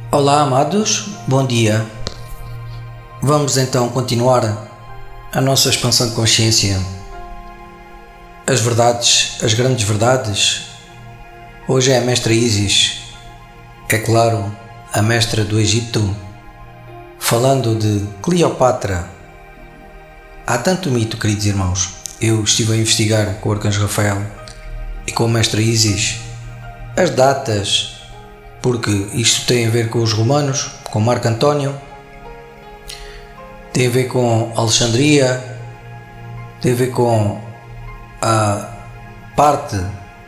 Olá, amados, bom dia. Vamos então continuar a nossa expansão de consciência. As verdades, as grandes verdades. Hoje é a mestra Isis, é claro, a mestra do Egito, falando de Cleopatra. Há tanto mito, queridos irmãos. Eu estive a investigar com o Arcanjo Rafael e com a mestra Isis as datas, porque isto tem a ver com os romanos, com Marco António, tem a ver com Alexandria, tem a ver com a parte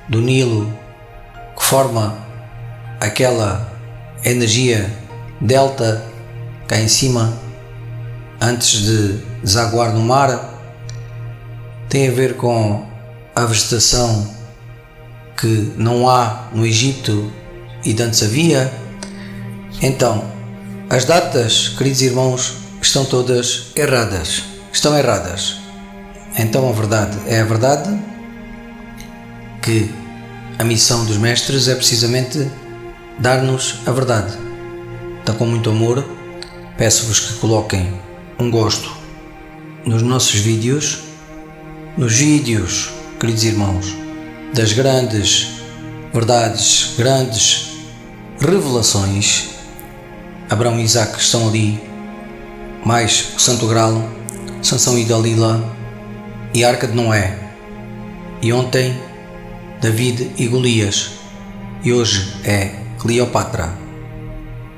do Nilo que forma aquela energia delta cá em cima antes de desaguar no mar, tem a ver com a vegetação que não há no Egito e de antes havia. Então, as datas, queridos irmãos, estão todas erradas. Estão erradas. Então a verdade é a verdade, que a missão dos mestres é precisamente dar-nos a verdade. Então, com muito amor, peço-vos que coloquem um gosto nos nossos vídeos, queridos irmãos, das grandes verdades, grandes revelações. Abraão e Isaac estão ali, mais o Santo Graal, Sansão e Dalila e a Arca de Noé, e ontem David e Golias, e hoje é Cleopatra.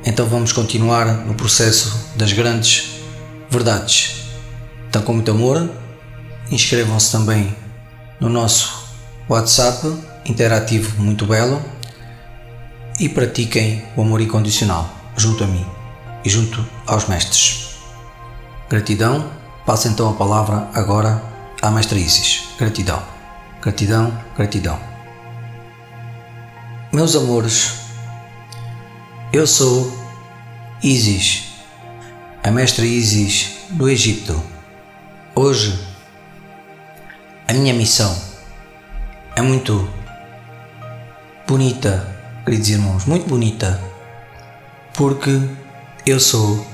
Então vamos continuar no processo das grandes verdades. Então, com muito amor, inscrevam-se também no nosso WhatsApp interativo muito belo e pratiquem o amor incondicional junto a mim e junto aos mestres. Gratidão. Passo então a palavra agora à mestra Isis. Gratidão, gratidão, gratidão. Meus amores, eu sou Isis, a mestra Isis do Egito. Hoje a minha missão é muito bonita, queridos irmãos, muito bonita, porque eu sou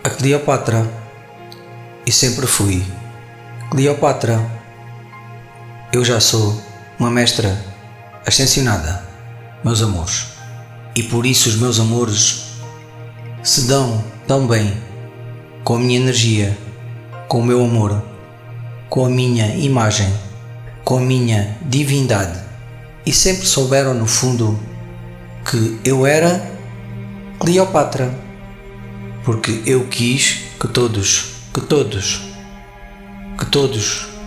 a Cleopatra e sempre fui Cleopatra. Eu já sou uma mestra ascensionada, meus amores, e por isso os meus amores se dão tão bem com a minha energia, com o meu amor, com a minha imagem, com a minha divindade, e sempre souberam no fundo que eu era Cleopatra, porque eu quis que todos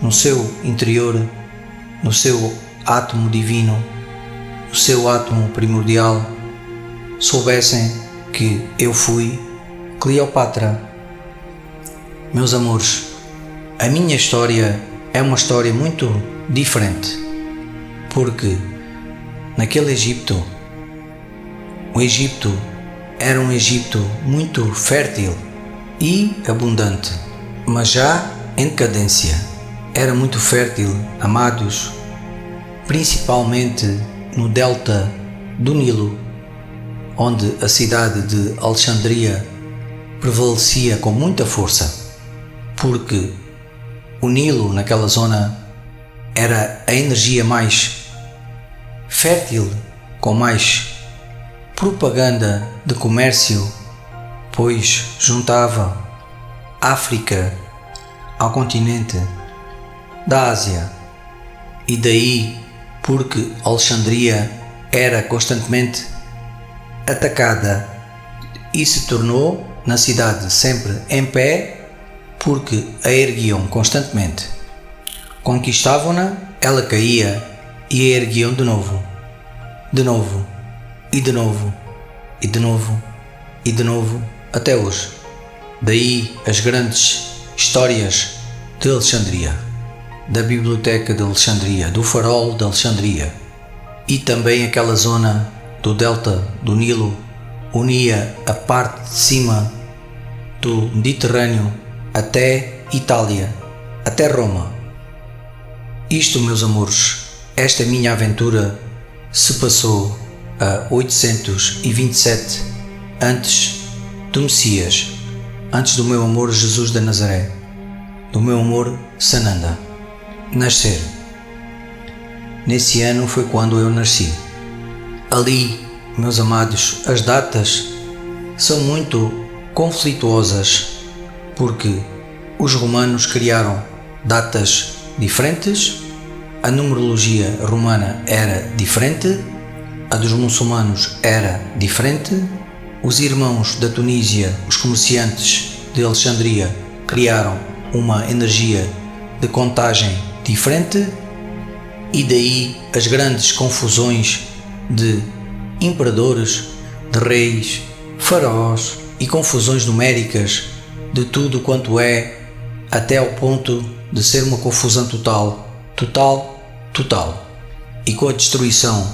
no seu interior, no seu átomo divino, no seu átomo primordial, soubessem que eu fui Cleopatra. Meus amores, a minha história é uma história muito diferente, porque naquele Egito, o Egito era um Egito muito fértil e abundante, mas já em decadência. Era muito fértil, amados, principalmente no delta do Nilo, onde a cidade de Alexandria prevalecia com muita força, porque o Nilo naquela zona era a energia mais fértil, com mais propaganda de comércio, pois juntava África ao continente da Ásia, e daí porque Alexandria era constantemente atacada e se tornou na cidade sempre em pé, porque a erguiam constantemente. Conquistavam-na, ela caía e a erguiam de novo, e de novo, e de novo, e de novo, até hoje. Daí as grandes histórias de Alexandria, da Biblioteca de Alexandria, do Farol de Alexandria, e também aquela zona do delta do Nilo unia a parte de cima do Mediterrâneo até Itália, até Roma. Isto, meus amores, esta minha aventura se passou a 827 antes do Messias, antes do meu amor Jesus de Nazaré, do meu amor Sananda, nascer. Nesse ano foi quando eu nasci. Ali, meus amados, as datas são muito conflituosas, porque os romanos criaram datas diferentes, a numerologia romana era diferente, a dos muçulmanos era diferente, os irmãos da Tunísia, os comerciantes de Alexandria, criaram uma energia de contagem diferente, e daí as grandes confusões de imperadores, de reis, faraós e confusões numéricas de tudo quanto é, até ao ponto de ser uma confusão total. E com a destruição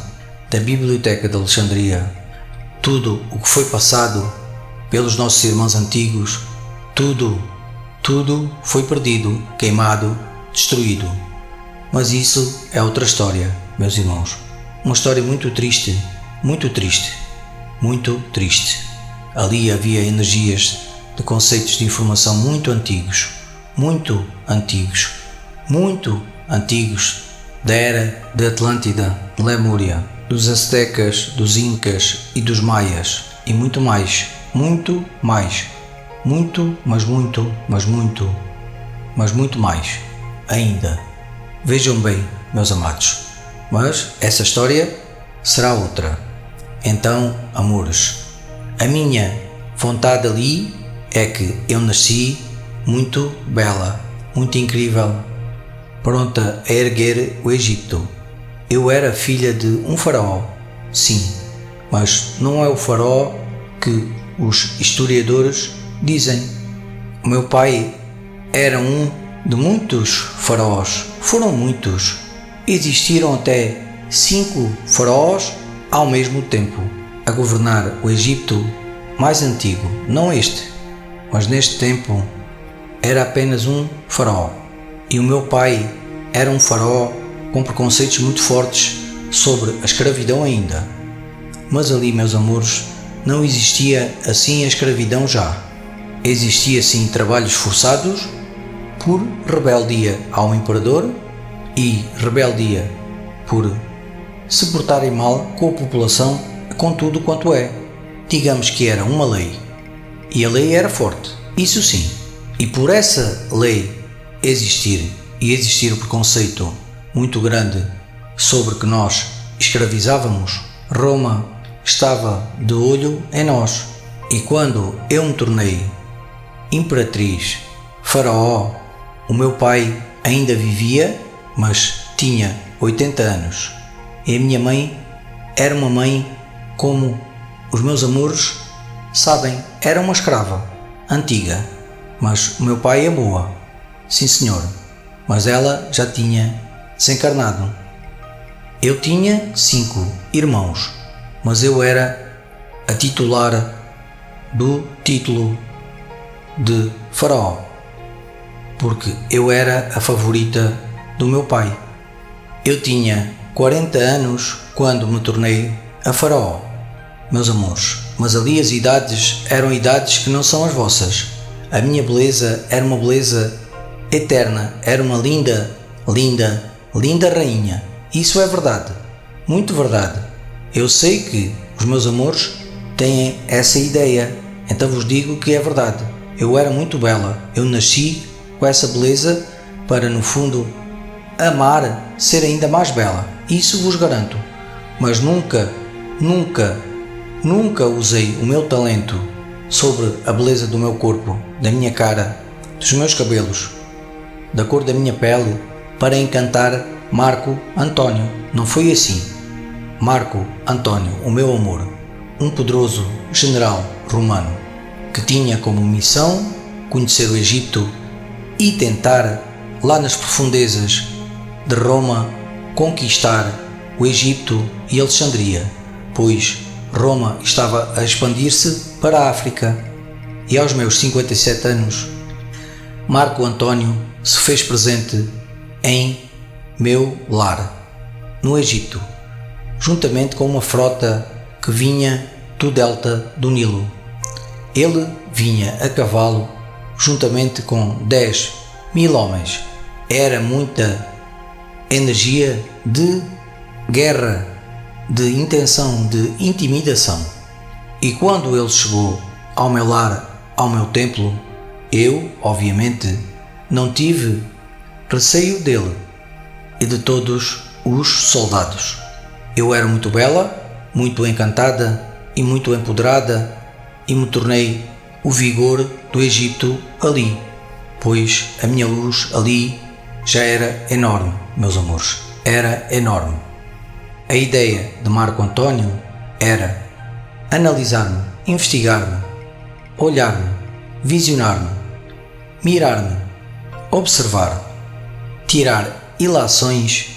da Biblioteca de Alexandria, tudo o que foi passado pelos nossos irmãos antigos, tudo foi perdido, queimado, destruído. Mas isso é outra história, meus irmãos. Uma história muito triste. Ali havia energias de conceitos de informação muito antigos da era de Atlântida, de Lemúria, dos Aztecas, dos Incas e dos Maias, e muito mais ainda. Vejam bem, meus amados, mas essa história será outra. Então, amores, a minha vontade ali é que eu nasci muito bela, muito incrível, pronta a erguer o Egito. Eu era filha de um faraó, sim, mas não é o faraó que os historiadores dizem. O meu pai era um de muitos faraós, foram muitos. Existiram até 5 faraós ao mesmo tempo a governar o Egito mais antigo, não este, mas neste tempo era apenas um faraó. E o meu pai era um faraó com preconceitos muito fortes sobre a escravidão ainda. Mas ali, meus amores, não existia assim a escravidão já. Existia sim trabalhos forçados por rebeldia ao imperador e rebeldia por se portarem mal com a população, com tudo quanto é. Digamos que era uma lei. E a lei era forte, isso sim. E por essa lei existir o preconceito muito grande sobre que nós escravizávamos, Roma estava de olho em nós. E quando eu me tornei imperatriz, faraó, o meu pai ainda vivia, mas tinha 80 anos. E a minha mãe era uma mãe como os meus amores sabem, era uma escrava, antiga. Mas o meu pai amou-a, sim senhor, mas ela já tinha desencarnado. Eu tinha 5 irmãos, mas eu era a titular do título de faraó, porque eu era a favorita do meu pai. Eu tinha 40 anos quando me tornei a faraó, meus amores, mas ali as idades eram idades que não são as vossas. A minha beleza era uma beleza eterna, era uma linda rainha. Isso é verdade, muito verdade. Eu sei que os meus amores têm essa ideia, então vos digo que é verdade. Eu era muito bela, eu nasci com essa beleza para, no fundo, amar, ser ainda mais bela. Isso vos garanto. Mas nunca usei o meu talento sobre a beleza do meu corpo, da minha cara, dos meus cabelos, da cor da minha pele, para encantar Marco Antônio. Não foi assim. Marco Antônio, o meu amor, um poderoso general romano, que tinha como missão conhecer o Egito e tentar, lá nas profundezas de Roma, conquistar o Egito e Alexandria, pois Roma estava a expandir-se para a África. E aos meus 57 anos, Marco Antônio se fez presente em meu lar, no Egito, juntamente com uma frota que vinha do delta do Nilo. Ele vinha a cavalo juntamente com 10.000 homens. Era muita energia de guerra, de intenção, de intimidação. E quando ele chegou ao meu lar, ao meu templo, eu, obviamente, não tive receio dele e de todos os soldados. Eu era muito bela, muito encantada e muito empoderada, e me tornei o vigor do Egito ali, pois a minha luz ali já era enorme, meus amores, era enorme. A ideia de Marco António era analisar-me, investigar-me, olhar-me, visionar-me, mirar-me, observar, tirar ilações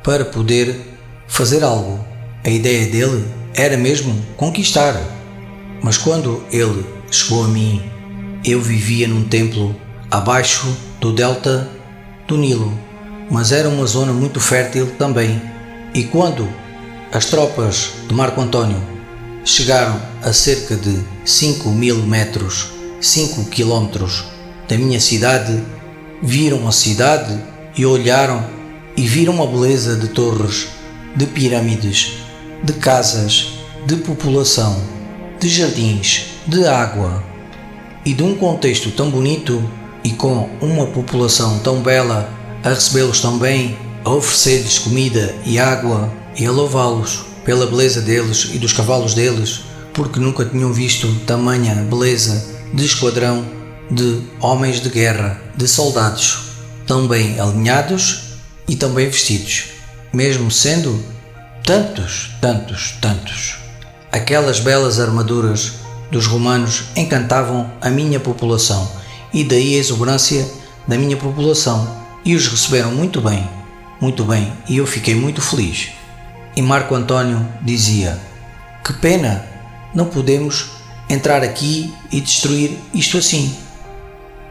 para poder fazer algo. A ideia dele era mesmo conquistar. Mas quando ele chegou a mim, eu vivia num templo abaixo do delta do Nilo, mas era uma zona muito fértil também. E quando as tropas de Marco António chegaram a cerca de 5.000 metros, 5 quilómetros da minha cidade, viram a cidade e olharam e viram a beleza de torres, de pirâmides, de casas, de população, de jardins, de água e de um contexto tão bonito e com uma população tão bela a recebê-los tão bem, a oferecer-lhes comida e água e a louvá-los pela beleza deles e dos cavalos deles, porque nunca tinham visto tamanha beleza de esquadrão de homens de guerra, de soldados, tão bem alinhados e tão bem vestidos, mesmo sendo tantos. Aquelas belas armaduras dos romanos encantavam a minha população e daí a exuberância da minha população, e os receberam muito bem, e eu fiquei muito feliz. E Marco António dizia: que pena, não podemos entrar aqui e destruir isto assim.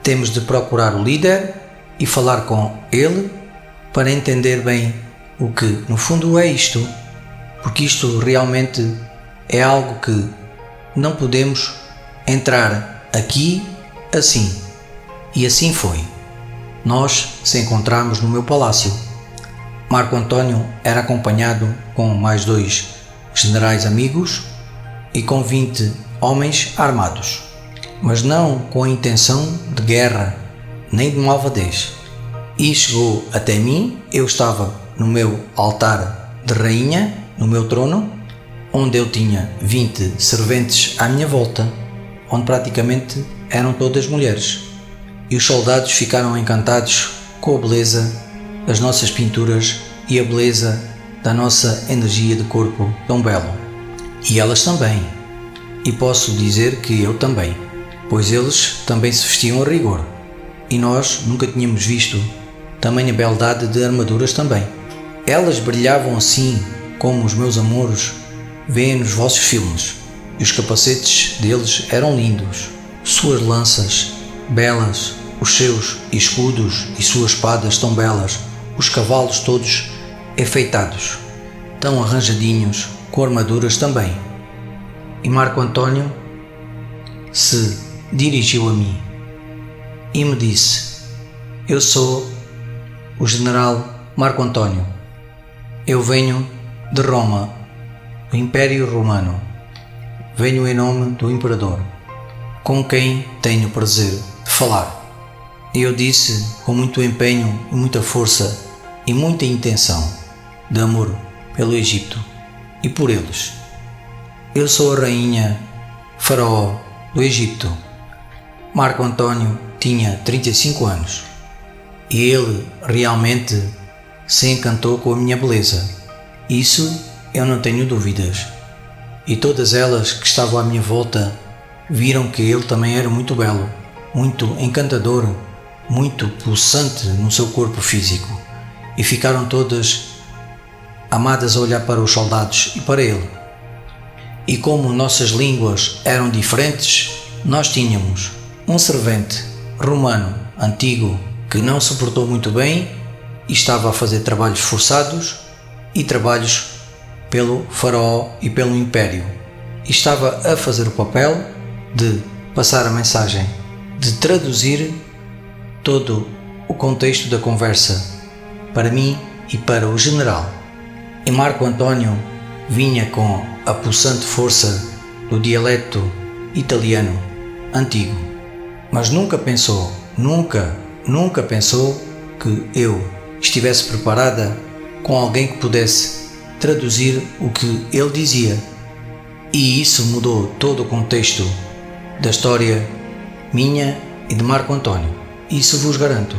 Temos de procurar o líder e falar com ele para entender bem o que no fundo é isto, porque isto realmente é algo que não podemos entrar aqui assim. E assim foi. Nós se encontramos no meu palácio. Marco António era acompanhado com mais 2 generais amigos e com 20 homens armados, mas não com a intenção de guerra nem de malvadez. E chegou até mim. Eu estava no meu altar de rainha, no meu trono, onde eu tinha 20 serventes à minha volta, onde praticamente eram todas mulheres. E os soldados ficaram encantados com a beleza das nossas pinturas e a beleza da nossa energia de corpo tão belo. E elas também. E posso dizer que eu também, pois eles também se vestiam a rigor. E nós nunca tínhamos visto tamanha beldade de armaduras também. Elas brilhavam assim como os meus amores veem nos vossos filmes. E os capacetes deles eram lindos, suas lanças belas, os seus escudos e suas espadas tão belas, os cavalos todos enfeitados, tão arranjadinhos, com armaduras também. E Marco António se dirigiu a mim e me disse: eu sou o general Marco António. Eu venho de Roma, do Império Romano. Venho em nome do Imperador, com quem tenho o prazer de falar. E eu disse com muito empenho e muita força e muita intenção de amor pelo Egito e por eles: eu sou a rainha Faraó do Egito. Marco António tinha 35 anos e ele realmente se encantou com a minha beleza. Isso eu não tenho dúvidas. E todas elas que estavam à minha volta viram que ele também era muito belo, muito encantador, muito pulsante no seu corpo físico, e ficaram todas amadas a olhar para os soldados e para ele. E como nossas línguas eram diferentes, nós tínhamos um servente romano antigo que não se portou muito bem e estava a fazer trabalhos forçados e trabalhos pelo faraó e pelo império. e estava a fazer o papel de passar a mensagem, de traduzir todo o contexto da conversa para mim e para o general. E Marco Antônio vinha com a pulsante força do dialeto italiano antigo, mas nunca pensou que eu estivesse preparada com alguém que pudesse traduzir o que ele dizia. E isso mudou todo o contexto da história minha e de Marco Antônio. Isso vos garanto.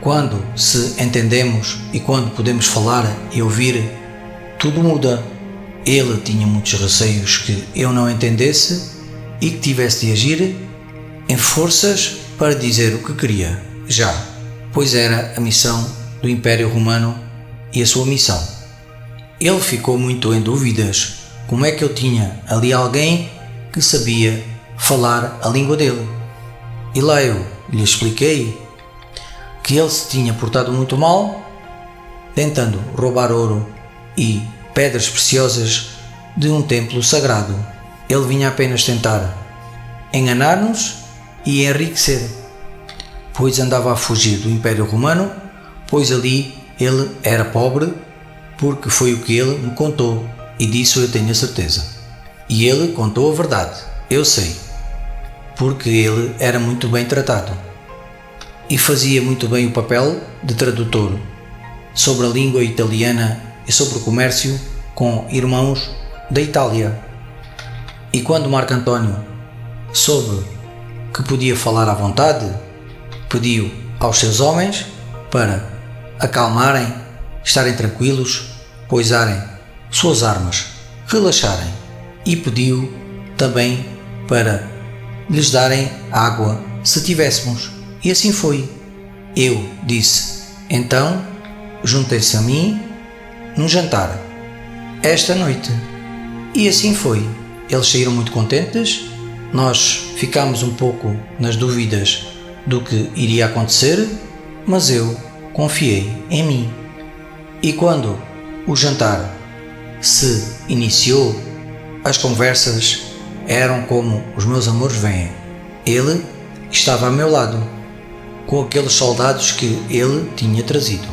Quando se entendemos e quando podemos falar e ouvir, tudo muda. Ele tinha muitos receios que eu não entendesse e que tivesse de agir em forças para dizer o que queria, já, pois era a missão do Império Romano e a sua missão. Ele ficou muito em dúvidas como é que eu tinha ali alguém que sabia falar a língua dele. E lá eu lhe expliquei que ele se tinha portado muito mal, tentando roubar ouro e pedras preciosas de um templo sagrado. Ele vinha apenas tentar enganar-nos e enriquecer, pois andava a fugir do Império Romano, pois ali ele era pobre, porque foi o que ele me contou, e disso eu tenho a certeza. E ele contou a verdade, eu sei, porque ele era muito bem tratado e fazia muito bem o papel de tradutor sobre a língua italiana e sobre o comércio com irmãos da Itália. E quando Marco Antônio soube que podia falar à vontade, pediu aos seus homens para acalmarem, estarem tranquilos, pousarem suas armas, relaxarem, e pediu também para lhes darem água se tivéssemos. E assim foi. Eu disse: então juntem-se a mim num jantar esta noite. E assim foi. Eles saíram muito contentes. Nós ficámos um pouco nas dúvidas do que iria acontecer, mas eu confiei em mim. E quando o jantar se iniciou, as conversas eram como os meus amores vêm. Ele estava a meu lado, com aqueles soldados que ele tinha trazido,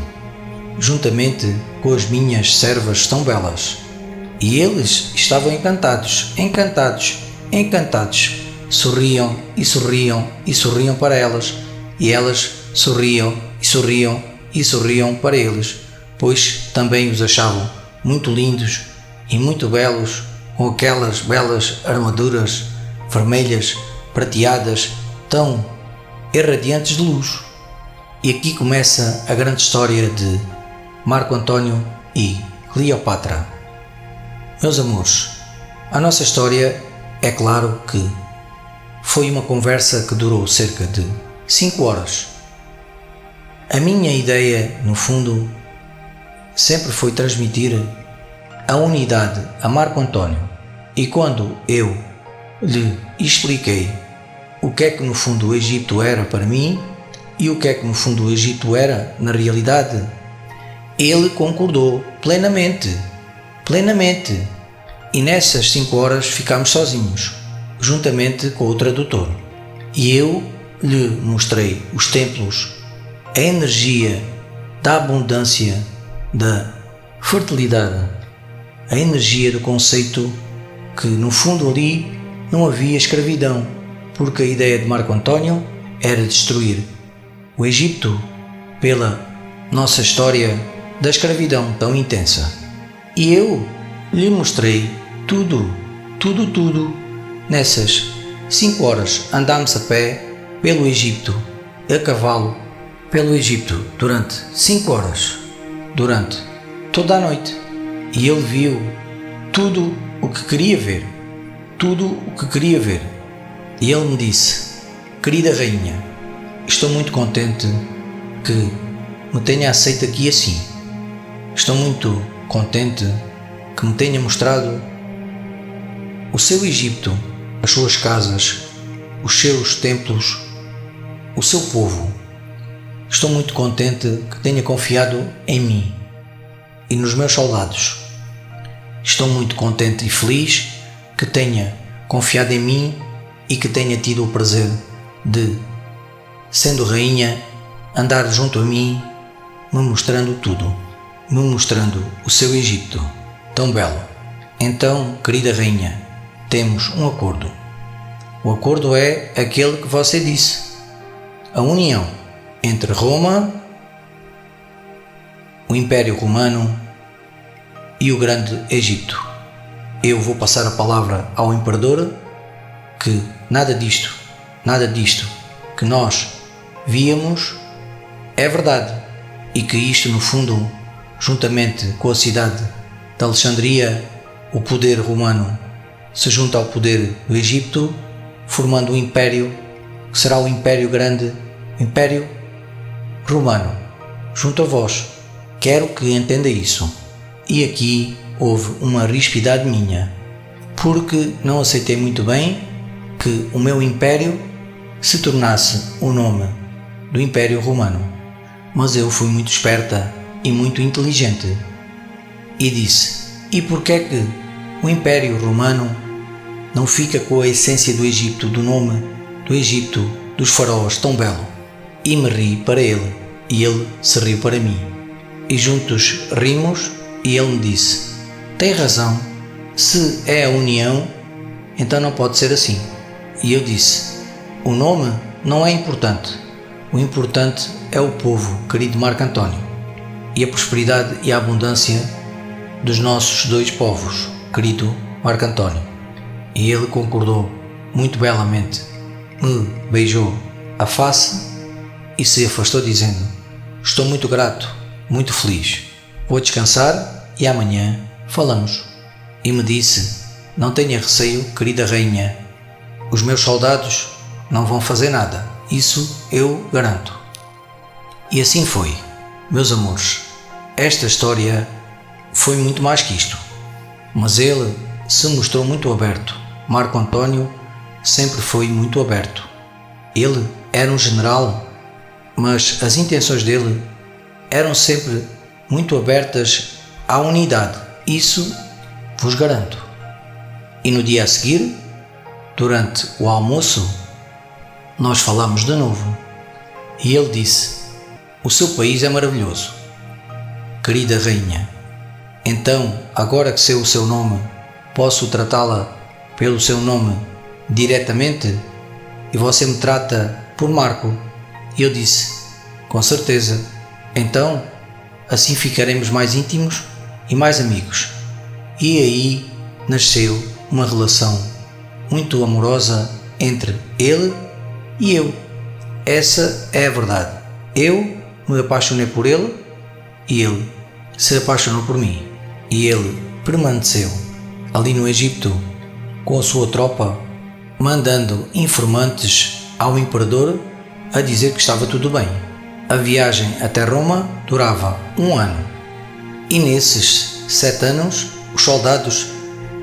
juntamente com as minhas servas tão belas. E eles estavam encantados, sorriam e sorriam e sorriam para elas, e elas sorriam e sorriam e sorriam para eles, pois também os achavam muito lindos e muito belos, com aquelas belas armaduras vermelhas, prateadas, tão irradiantes de luz. E aqui começa a grande história de Marco Antônio e Cleopatra. Meus amores, a nossa história é claro que foi uma conversa que durou cerca de 5 horas. A minha ideia, no fundo, sempre foi transmitir a unidade a Marco Antônio. E quando eu lhe expliquei o que é que no fundo o Egito era para mim e o que é que no fundo o Egito era na realidade, ele concordou plenamente. E nessas 5 horas ficámos sozinhos, juntamente com o tradutor. E eu lhe mostrei os templos, a energia da abundância, da fertilidade, a energia do conceito que no fundo ali não havia escravidão, porque a ideia de Marco Antônio era destruir o Egito pela nossa história da escravidão tão intensa. E eu lhe mostrei tudo. Nessas 5 horas andámos a pé pelo Egito, a cavalo pelo Egito durante 5 horas, durante toda a noite. E ele viu tudo o que queria ver. E ele me disse: querida rainha, estou muito contente que me tenha aceito aqui assim. Estou muito contente que me tenha mostrado o seu Egito, as suas casas, os seus templos, o seu povo. Estou muito contente que tenha confiado em mim e nos meus soldados. Estou muito contente e feliz que tenha confiado em mim e que tenha tido o prazer de, sendo rainha, andar junto a mim, me mostrando tudo, me mostrando o seu Egito tão belo. Então, querida rainha, temos um acordo. O acordo é aquele que você disse: a união entre Roma, o Império Romano e o Grande Egito. Eu vou passar a palavra ao Imperador que nada disto que nós víamos é verdade e que isto, no fundo, juntamente com a cidade de Alexandria, o poder romano se junta ao poder do Egito, formando um império que será o Império Grande, o Império Romano. Junto a vós, quero que entenda isso. E aqui houve uma rispidade minha, porque não aceitei muito bem que o meu império se tornasse o nome do Império Romano. Mas eu fui muito esperta e muito inteligente e disse: e porquê é que o Império Romano não fica com a essência do Egito, do nome do Egito, dos faraós tão belo? E me ri para ele e ele se riu para mim e juntos rimos e ele me disse: tem razão, se é a união, então não pode ser assim. E eu disse: o nome não é importante, o importante é o povo, querido Marco António, e a prosperidade e a abundância dos nossos dois povos, querido Marco António. E ele concordou muito belamente, me beijou a face e se afastou dizendo: estou muito grato, muito feliz, vou descansar e amanhã falamos. E me disse: não tenha receio, querida rainha, os meus soldados não vão fazer nada, isso eu garanto. E assim foi, meus amores. Esta história foi muito mais que isto, mas ele se mostrou muito aberto. Marco António sempre foi muito aberto. Ele era um general, mas as intenções dele eram sempre muito abertas à unidade, isso vos garanto. E no dia a seguir, durante o almoço, nós falámos de novo e ele disse: o seu país é maravilhoso, querida rainha, então agora que sei o seu nome, posso tratá-la pelo seu nome diretamente e você me trata por Marco? E eu disse: com certeza, então assim ficaremos mais íntimos e mais amigos. E aí nasceu uma relação muito amorosa entre ele e eu. Essa é a verdade. Eu me apaixonei por ele e ele se apaixonou por mim. E ele permaneceu ali no Egito com a sua tropa, mandando informantes ao imperador a dizer que estava tudo bem. A viagem até Roma durava 1 ano e nesses 7 anos os soldados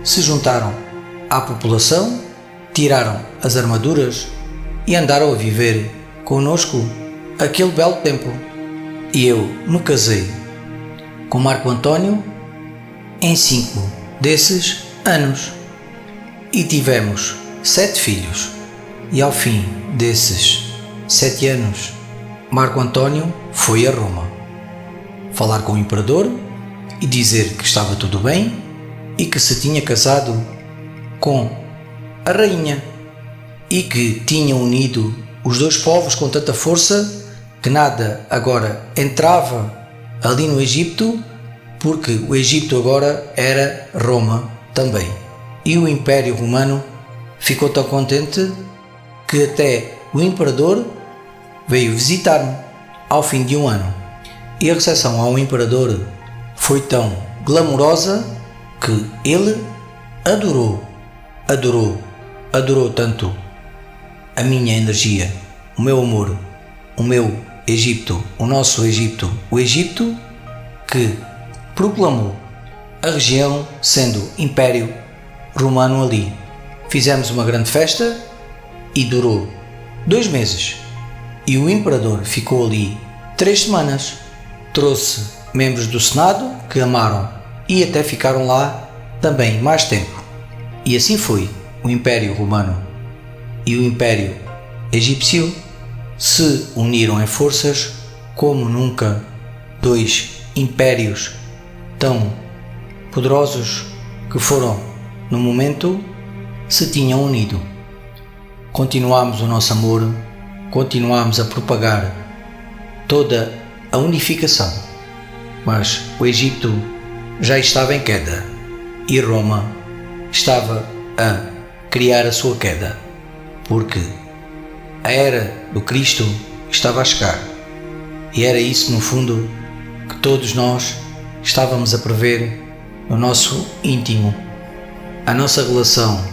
se juntaram à população, tiraram as armaduras e andaram a viver conosco aquele belo tempo. E eu me casei com Marco António em 5 desses anos e tivemos 7 filhos. E ao fim desses 7 anos, Marco António foi a Roma falar com o imperador e dizer que estava tudo bem e que se tinha casado com a rainha e que tinha unido os dois povos com tanta força que nada agora entrava ali no Egito, porque o Egito agora era Roma também. E o Império Romano ficou tão contente que até o imperador veio visitar-me ao fim de 1 ano. E a recepção ao imperador foi tão glamourosa que ele adorou tanto a minha energia, o meu amor, o meu Egito, o nosso Egito, o Egito, que proclamou a região sendo Império Romano ali. Fizemos uma grande festa e durou 2 meses. E o imperador ficou ali 3 semanas. Trouxe membros do Senado que amaram e até ficaram lá também mais tempo. E assim foi. O Império Romano e o Império Egípcio se uniram em forças como nunca dois impérios tão poderosos que foram, no momento, se tinham unido. Continuamos o nosso amor, continuamos a propagar toda a unificação, mas o Egito já estava em queda e Roma estava a criar a sua queda, porque a era do Cristo estava a chegar e era isso, no fundo, que todos nós estávamos a prever no nosso íntimo. A nossa relação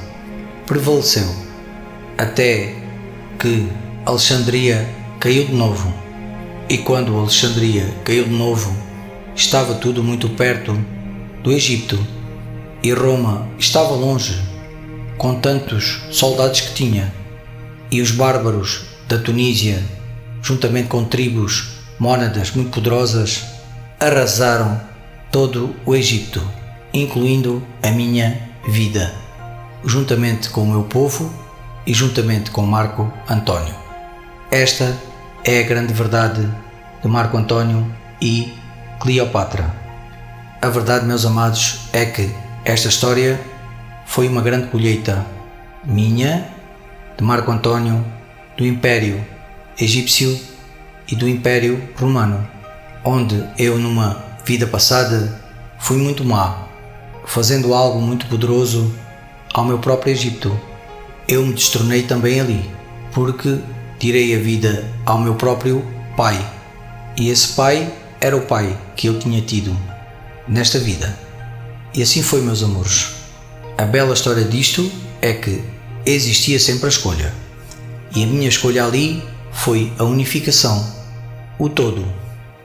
prevaleceu até que Alexandria caiu de novo. E quando Alexandria caiu de novo, estava tudo muito perto do Egito e Roma estava longe, com tantos soldados que tinha, e os bárbaros da Tunísia, juntamente com tribos mônadas muito poderosas, arrasaram todo o Egito, incluindo a minha vida, juntamente com o meu povo e juntamente com Marco Antônio. Esta é a grande verdade de Marco Antônio e Cleopatra. A verdade, meus amados, é que esta história foi uma grande colheita minha, de Marco Antônio, do Império Egípcio e do Império Romano, onde eu, numa vida passada, fui muito má, fazendo algo muito poderoso ao meu próprio Egito. Eu me destronei também ali, porque tirei a vida ao meu próprio pai, e esse pai era o pai que eu tinha tido nesta vida. E assim foi, meus amores. A bela história disto é que existia sempre a escolha, e a minha escolha ali foi a unificação, o todo,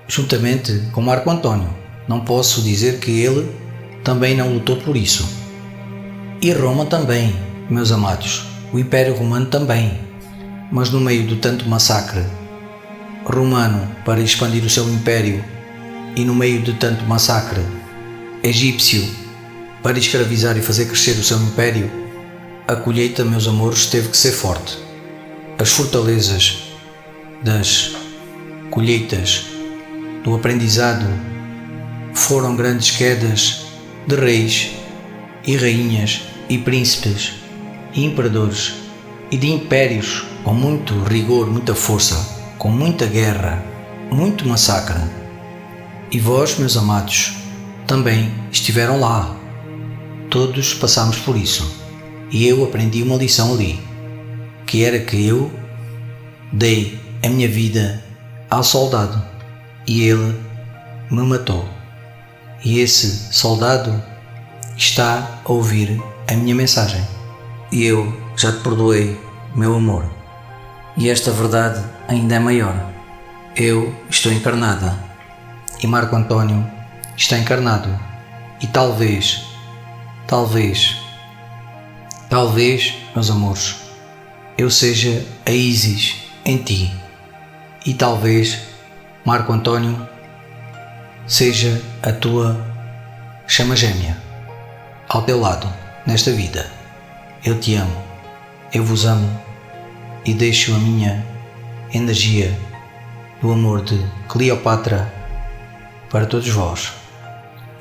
juntamente com Marco Antônio. Não posso dizer que ele também não lutou por isso. E Roma também, meus amados, o Império Romano também, mas no meio de tanto massacre romano para expandir o seu império e no meio de tanto massacre egípcio para escravizar e fazer crescer o seu império, a colheita, meus amores, teve que ser forte. As fortalezas das colheitas do aprendizado foram grandes quedas de reis e rainhas e príncipes e imperadores e de impérios com muito rigor, muita força, com muita guerra, muito massacre. E vós, meus amados, também estiveram lá. Todos passamos por isso. E eu aprendi uma lição ali, que era que eu dei a minha vida ao soldado e ele me matou. E esse soldado está a ouvir a minha mensagem. E eu já te perdoei, meu amor. E esta verdade ainda é maior. Eu estou encarnada e Marco Antônio está encarnado. E talvez, meus amores, eu seja a Ísis em ti. E talvez Marco Antônio seja a tua chama gêmea ao teu lado nesta vida. Eu te amo, eu vos amo e deixo a minha energia do amor de Cleopatra para todos vós.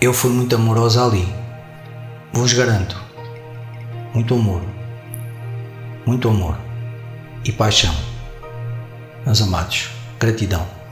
Eu fui muito amorosa ali, vos garanto. Muito amor e paixão. Meus amados, gratidão.